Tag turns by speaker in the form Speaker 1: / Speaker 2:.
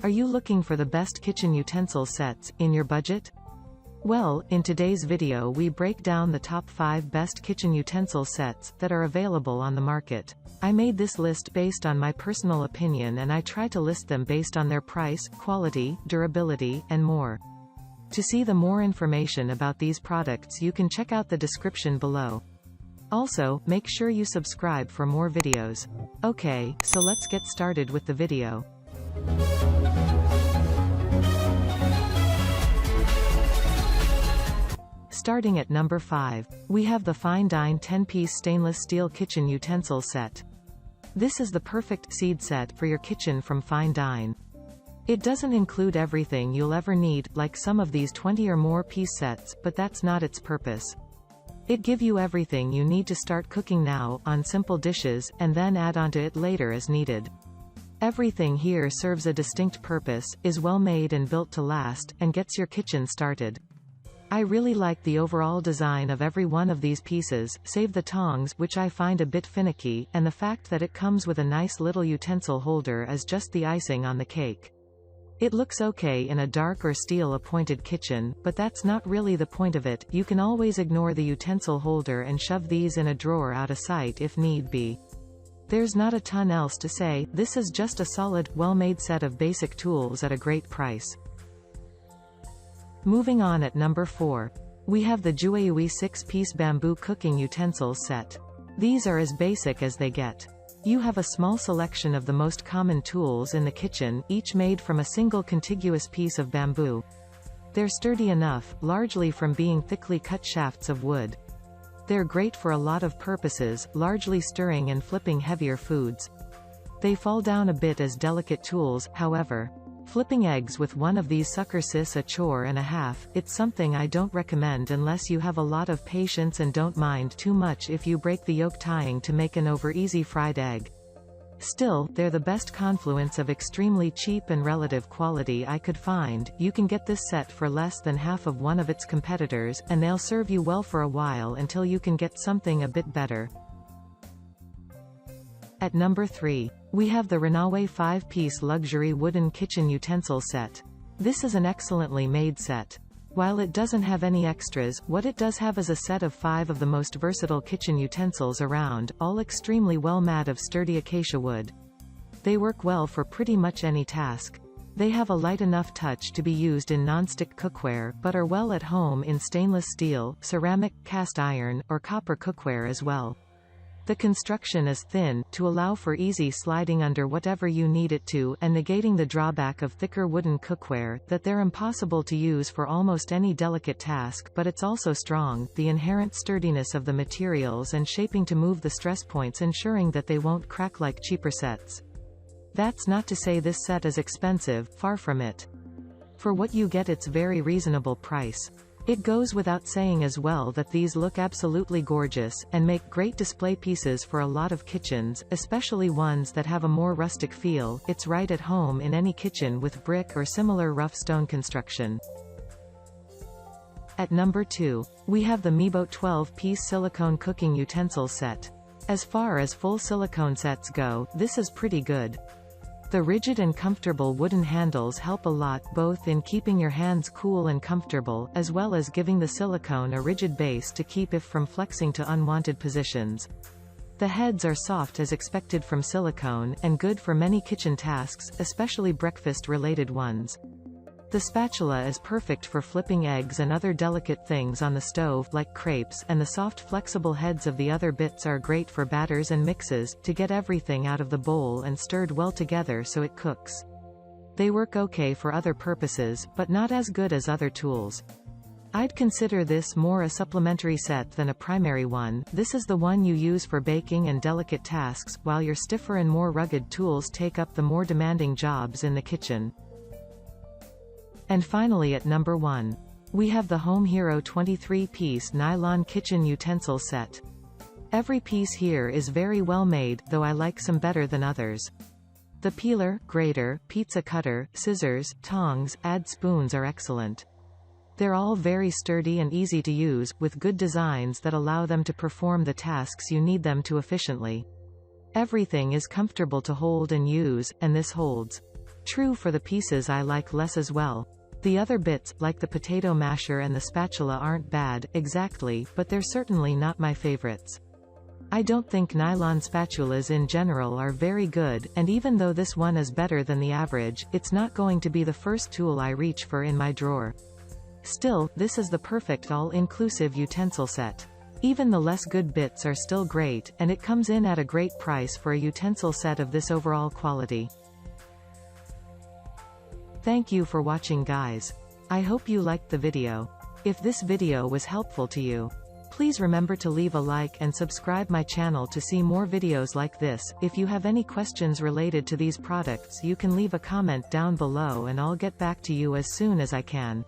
Speaker 1: Are you looking for the best kitchen utensil sets, in your budget? Well, in today's video we break down the top 5 best kitchen utensil sets that are available on the market. I made this list based on my personal opinion and I try to list them based on their price, quality, durability, and more. To see the more information about these products you can check out the description below. Also, make sure you subscribe for more videos. Okay, so let's get started with the video. Starting at number 5, we have the fine Dine 10-piece stainless steel kitchen utensil set. This is the perfect seed set for your kitchen from fine Dine. It doesn't include everything you'll ever need, like some of these 20 or more piece sets, but that's not its purpose. It gives you everything you need to start cooking now, on simple dishes, and then add onto it later as needed. Everything here serves a distinct purpose, is well made and built to last, and gets your kitchen started. I really like the overall design of every one of these pieces, save the tongs, which I find a bit finicky, and the fact that it comes with a nice little utensil holder is just the icing on the cake. It looks okay in a dark or steel-appointed kitchen, but that's not really the point of it. You can always ignore the utensil holder and shove these in a drawer out of sight if need be. There's not a ton else to say, this is just a solid, well-made set of basic tools at a great price. Moving on at number 4. We have the Joyue 6-piece bamboo cooking utensils set. These are as basic as they get. You have a small selection of the most common tools in the kitchen, each made from a single contiguous piece of bamboo. They're sturdy enough, largely from being thickly cut shafts of wood. They're great for a lot of purposes, largely stirring and flipping heavier foods. They fall down a bit as delicate tools, however. Flipping eggs with one of these suckers is a chore and a half. It's something I don't recommend unless you have a lot of patience and don't mind too much if you break the yolk tying to make an over-easy fried egg. Still, they're the best confluence of extremely cheap and relative quality I could find. You can get this set for less than half of one of its competitors, and they'll serve you well for a while until you can get something a bit better. At number 3, we have the Renawe 5-piece luxury wooden kitchen utensil set. This is an excellently made set. While it doesn't have any extras, what it does have is a set of 5 of the most versatile kitchen utensils around, all extremely well made of sturdy acacia wood. They work well for pretty much any task. They have a light enough touch to be used in non-stick cookware, but are well at home in stainless steel, ceramic, cast iron, or copper cookware as well. The construction is thin, to allow for easy sliding under whatever you need it to, and negating the drawback of thicker wooden cookware, that they're impossible to use for almost any delicate task, but it's also strong, the inherent sturdiness of the materials and shaping to move the stress points ensuring that they won't crack like cheaper sets. That's not to say this set is expensive, far from it. For what you get it's very reasonable price. It goes without saying as well that these look absolutely gorgeous, and make great display pieces for a lot of kitchens, especially ones that have a more rustic feel. It's right at home in any kitchen with brick or similar rough stone construction. At number 2, we have the Mebo 12-piece silicone cooking utensil set. As far as full silicone sets go, this is pretty good. The rigid and comfortable wooden handles help a lot, both in keeping your hands cool and comfortable, as well as giving the silicone a rigid base to keep it from flexing to unwanted positions. The heads are soft as expected from silicone, and good for many kitchen tasks, especially breakfast-related ones. The spatula is perfect for flipping eggs and other delicate things on the stove, like crepes, and the soft flexible heads of the other bits are great for batters and mixes, to get everything out of the bowl and stirred well together so it cooks. They work okay for other purposes, but not as good as other tools. I'd consider this more a supplementary set than a primary one. This is the one you use for baking and delicate tasks, while your stiffer and more rugged tools take up the more demanding jobs in the kitchen. And finally at number 1. We have the Home Hero 23-piece nylon kitchen utensil set. Every piece here is very well made, though I like some better than others. The peeler, grater, pizza cutter, scissors, tongs, and spoons are excellent. They're all very sturdy and easy to use, with good designs that allow them to perform the tasks you need them to efficiently. Everything is comfortable to hold and use, and this holds. True for the pieces I like less as well. The other bits, like the potato masher and the spatula, aren't bad, exactly, but they're certainly not my favorites. I don't think nylon spatulas in general are very good, and even though this one is better than the average, it's not going to be the first tool I reach for in my drawer. Still, this is the perfect all-inclusive utensil set. Even the less good bits are still great, and it comes in at a great price for a utensil set of this overall quality. Thank you for watching, guys. I hope you liked the video. If this video was helpful to you, please remember to leave a like and subscribe my channel to see more videos like this. If you have any questions related to these products, you can leave a comment down below and I'll get back to you as soon as I can.